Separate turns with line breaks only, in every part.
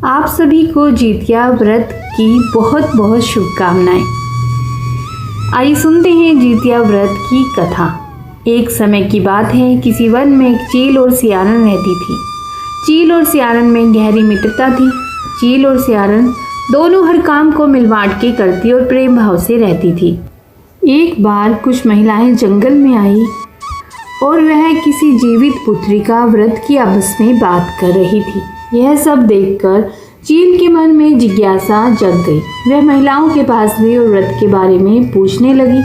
आप सभी को जितिया व्रत की बहुत बहुत शुभकामनाएं। आइए सुनते हैं जितिया व्रत की कथा। एक समय की बात है, किसी वन में एक चील और सियारन रहती थी। चील और सियारन में गहरी मित्रता थी। चील और सियारन दोनों हर काम को मिल बांट के करती और प्रेम भाव से रहती थी। एक बार कुछ महिलाएं जंगल में आई और वह किसी जीवित पुत्री का व्रत की आपस में बात कर रही थी। यह सब देखकर चील के मन में जिज्ञासा जग गई। वह महिलाओं के पास गई और व्रत के बारे में पूछने लगी।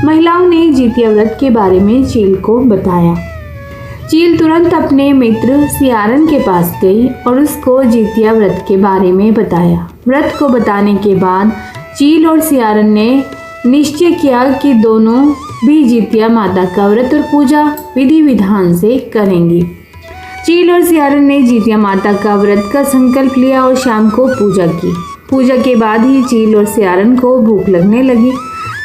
महिलाओं ने जितिया व्रत के बारे में चील को बताया। चील तुरंत अपने मित्र सियारन के पास गई और उसको जितिया व्रत के बारे में बताया। व्रत को बताने के बाद चील और सियारन ने निश्चय किया कि दोनों भी जितिया माता का व्रत और पूजा विधि विधान से करेंगी। चील और सियारन ने जितिया माता का व्रत का संकल्प लिया और शाम को पूजा की। पूजा के बाद ही चील और सियारन को भूख लगने लगी।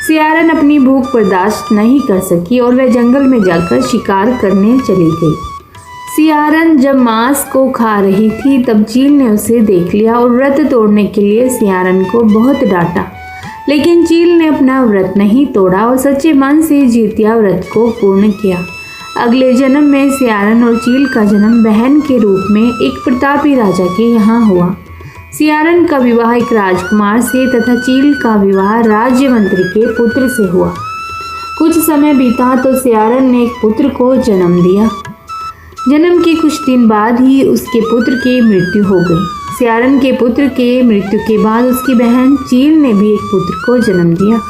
सियारन अपनी भूख बर्दाश्त नहीं कर सकी और वह जंगल में जाकर शिकार करने चली गई। सियारन जब मांस को खा रही थी तब चील ने उसे देख लिया और व्रत तोड़ने के लिए सियारन को बहुत डांटा, लेकिन चील ने अपना व्रत नहीं तोड़ा और सच्चे मन से जितिया व्रत को पूर्ण किया। अगले जन्म में सियारन और चील का जन्म बहन के रूप में एक प्रतापी राजा के यहाँ हुआ। सियारन का विवाह एक राजकुमार से तथा चील का विवाह राज्य मंत्री के पुत्र से हुआ। कुछ समय बीता तो सियारन ने एक पुत्र को जन्म दिया। जन्म के कुछ दिन बाद ही उसके पुत्र की मृत्यु हो गई। सियारन के पुत्र के मृत्यु के बाद उसकी बहन चील ने भी एक पुत्र को जन्म दिया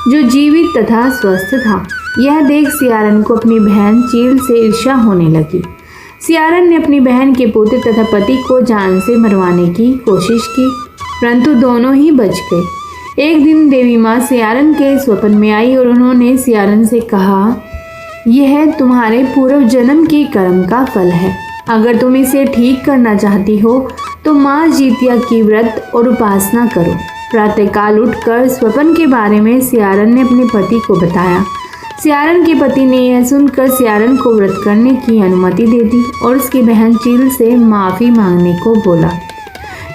जो जीवित तथा स्वस्थ था। यह देख सियारन को अपनी बहन चील से ईर्ष्या होने लगी। सियारन ने अपनी बहन के पुत्र तथा पति को जान से मरवाने की कोशिश की, परंतु दोनों ही बच गए। एक दिन देवी माँ सियारन के स्वप्न में आई और उन्होंने सियारन से कहा, यह तुम्हारे पूर्व जन्म के कर्म का फल है। अगर तुम इसे ठीक करना चाहती हो तो माँ जितिया की व्रत और उपासना करो। प्रातःकाल उठकर स्वप्न के बारे में सियारन ने अपने पति को बताया। सियारन के पति ने यह सुनकर सियारन को व्रत करने की अनुमति दे दी और उसकी बहन चील से माफ़ी मांगने को बोला।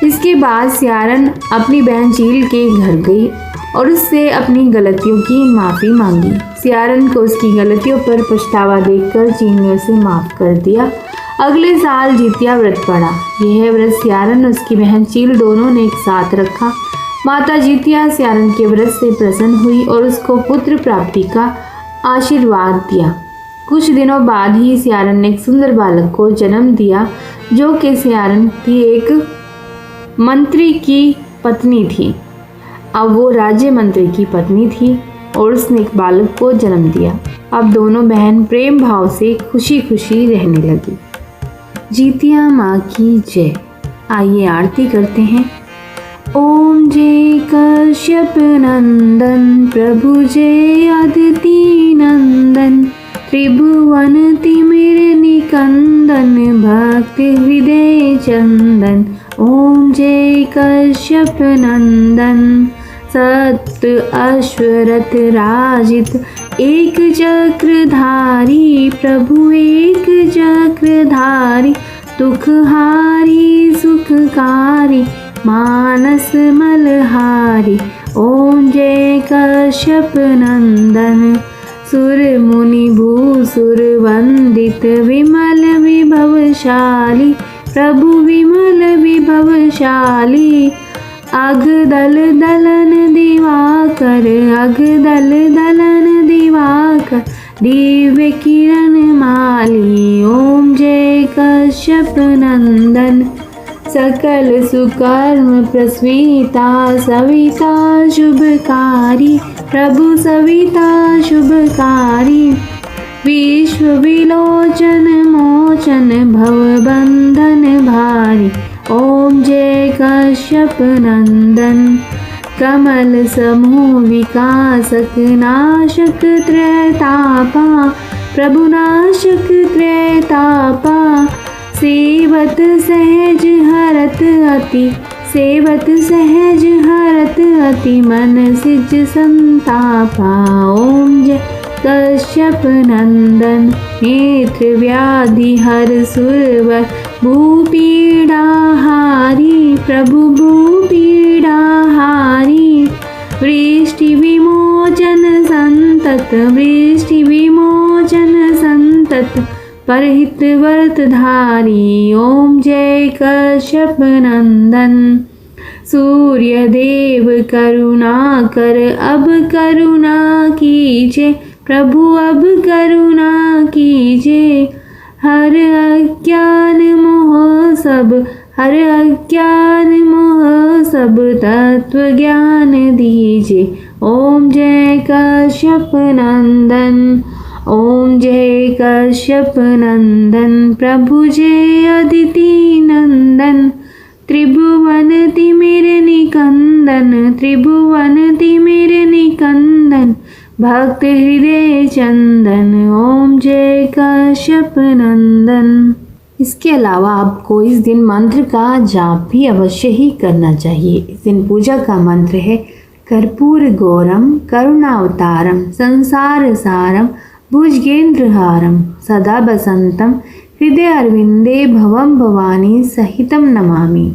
इसके बाद सियारन अपनी बहन चील के घर गई और उससे अपनी गलतियों की माफ़ी मांगी। सियारन को उसकी गलतियों पर पछतावा देखकर चील ने उसे माफ़ कर दिया। अगले साल जितिया व्रत पड़ा। यह व्रत सियारन और उसकी बहन चील दोनों ने एक साथ रखा। माता जितिया सियारन के व्रत से प्रसन्न हुई और उसको पुत्र प्राप्ति का आशीर्वाद दिया। कुछ दिनों बाद ही सियारन ने एक सुंदर बालक को जन्म दिया जो कि सियारन की एक मंत्री की पत्नी थी। अब वो राज्य मंत्री की पत्नी थी और उसने एक बालक को जन्म दिया। अब दोनों बहन प्रेम भाव से खुशी खुशी रहने लगी। जितिया माँ की जय। आइए आरती करते हैं। ओम जय कश्यप नंदन प्रभु जय अदिति नंदन त्रिभुवन तिमिर निकंदन भक्ति हृदय चंदन। ओम जय कश्यप नंदन सत्य अश्वरथ राजित एक चक्रधारी प्रभु एक चक्रधारी दुखहारी सुखकारी मानस मलहारी। ओम जय कश्यप नंदन सुर मुनि भूसुर वंदित विमल विभवशाली प्रभु विमल विभवशाली। अग दल दलन दिवाकर अग दल दलन दिवाकर दिव्य किरण माली। ओम जय कश्यप नंदन सकल सुकर्म प्रस्वीता सविता शुभकारी प्रभु सविता शुभकारी। विश्व विलोचन मोचन भव बंधन भारी। ओम जय कश्यप नंदन कमल समूह विकासक नाशक त्रैतापा प्रभु नाशक त्रैतापा। सेवत सहज हरत अति सेवत सहज हरत अति मन सिज संतापा। ओम जय कश्यप नंदन नेत्र व्याधि हर सुरवर भूपीड़ा हारी प्रभु भूपीडाहारी वृष्टि विमोचन संतत वृष्टि विमोचन संतत परहित व्रतधारी ओम जय कश्यप नंदन सूर्य देव करुणा कर अब करुणा कीजिए प्रभु अब करुणा कीजिए हर अज्ञान मोह सब हर अज्ञान मोह सब तत्व ज्ञान दीजिए ओम जय कश्यप नंदन ओम जय कश्यप नंदन प्रभु जय अदिति नंदन त्रिभुवन तिमिर निकंदन त्रिभुवन तिमिर निकंदन भक्त हृदय चंदन ओम जय कश्यप नंदन। इसके अलावा आपको इस दिन मंत्र का जाप भी अवश्य ही करना चाहिए। इस दिन पूजा का मंत्र है कर्पूर गौरम करुणावतारम संसार सारम भुजगेंद्रहारम सदा बसंतम हृदय अरविंदे भवम भवानी सहितम नमामि।